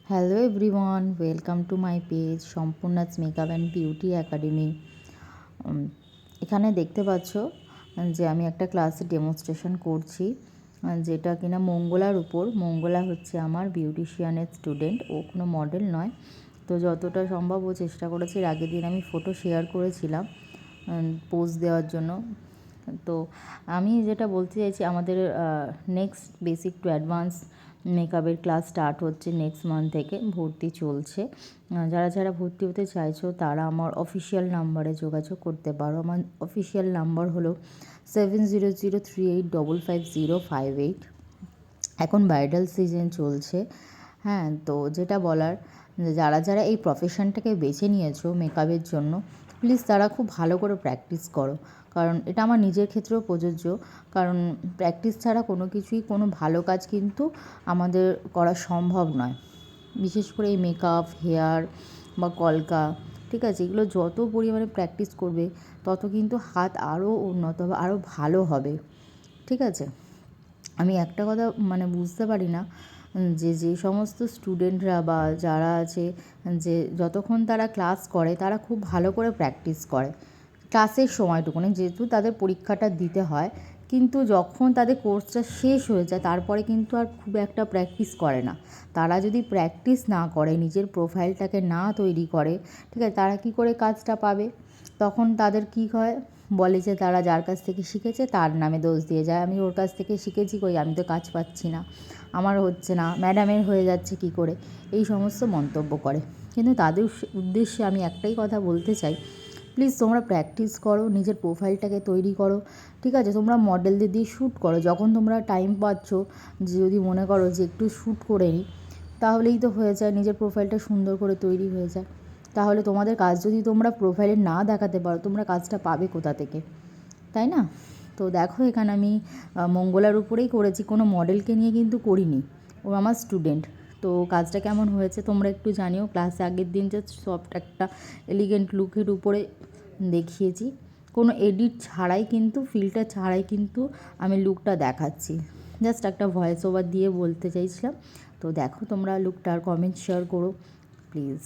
Hello everyone, welcome to my page সম্পূর্ণাস makeup and beauty academy. এখানে দেখতে পাচ্ছ যে আমি একটা ক্লাসে ডেমনস্ট্রেশন করছি, যেটা কিনা মঙ্গলার উপর। মঙ্গলা হচ্ছে আমার বিউটিশিয়ানের স্টুডেন্ট, ও কোনো মডেল নয়। তো যতটা সম্ভব ও চেষ্টা করেছে। এর আগের দিন আমি ফটো শেয়ার করেছিলাম পোজ দেওয়ার জন্য। তো আমি যেটা বলতে চাইছি, আমাদের নেক্সট বেসিক টু অ্যাডভান্স মেকআপের ক্লাস স্টার্ট হচ্ছে নেক্সট মান্থ থেকে, ভর্তি চলছে। যারা যারা ভর্তি হতে চাইছো তারা আমার অফিসিয়াল নাম্বারে যোগাযোগ করতে পারো। আমার অফিসিয়াল নাম্বার হলো 7003855058। এখন ব্রাইডাল সিজন চলছে। হ্যাঁ, তো যেটা বলার, যারা যারা এই প্রফেশনটাকে বেছে নিয়েছো মেকআপের জন্য, প্লিজ তারা খুব ভালো করে প্র্যাকটিস করো। কারণ এটা আমার নিজের ক্ষেত্রেও প্রযোজ্য। কারণ প্র্যাকটিস ছাড়া কোনো কিছুই, কোনো ভালো কাজ কিন্তু আমাদের করা সম্ভব নয়। বিশেষ করে এই মেকআপ, হেয়ার বা কলকা, ঠিক আছে, এগুলো যত পরিমাণে প্র্যাকটিস করবে তত কিন্তু হাত আরও উন্নত হবে, আরও ভালো হবে। ঠিক আছে, আমি একটা কথা বুঝতে পারি না, যে সমস্ত স্টুডেন্টরা বা যারা আছে, যে যতক্ষণ তারা ক্লাস করে তারা খুব ভালো করে প্র্যাকটিস করে ক্লাসের সময়টুকুনি, যেহেতু তাদের পরীক্ষাটা দিতে হয়। কিন্তু যখন তাদের কোর্সটা শেষ হয়ে যায় তারপরে কিন্তু আর খুব একটা প্র্যাকটিস করে না। তারা যদি প্র্যাকটিস না করে, নিজের প্রোফাইলটাকে না তৈরি করে, ঠিক আছে, তারা কী করে কাজটা পাবে? তখন তাদের কী হয়, বলে যে তারা যার কাছ থেকে শিখেছে তার নামে দোষ দিয়ে যায়। আমি ওর কাছ থেকে শিখেছি, কই আমি তো কাজ পাচ্ছি না, আমার হচ্ছে না, ম্যাডামের হয়ে যাচ্ছে কী করে, এই সমস্ত মন্তব্য করে। কিন্তু তাদের উদ্দেশ্যে আমি একটাই কথা বলতে চাই, প্লিজ তোমরা প্র্যাকটিস করো, নিজের প্রোফাইলটাকে তৈরি করো। ঠিক আছে, তোমরা মডেলদের দিয়ে শ্যুট করো যখন তোমরা টাইম পাচ্ছ। যদি মনে করো যে একটু শ্যুট করে নিই, তাহলেই তো হয়ে যায়, নিজের প্রোফাইলটা সুন্দর করে তৈরি হয়ে যায়। তাহলে তোমাদের কাজ যদি তোমরা প্রোফাইলে না দেখাতে পারো, তোমরা কাজটা পাবে কোথা থেকে, তাই না? তো দেখো, এখানে আমি মঙ্গলার উপরেই করেছি, কোনো মডেলকে নিয়ে কিন্তু করিনি, ও আমার স্টুডেন্ট। তো কাজটা কেমন হয়েছে তোমরা একটু জানিও। ক্লাসে আগের দিন জাস্ট সফট একটা এলিগেন্ট লুকের উপরে দেখিয়েছি, কোনো এডিট ছাড়াই কিন্তু, ফিল্টার ছাড়াই কিন্তু আমি লুকটা দেখাচ্ছি। জাস্ট একটা ভয়েস ওভার দিয়ে বলতে চাইছিলাম। তো দেখো তোমরা লুকটার কমেন্ট শেয়ার করো প্লিজ।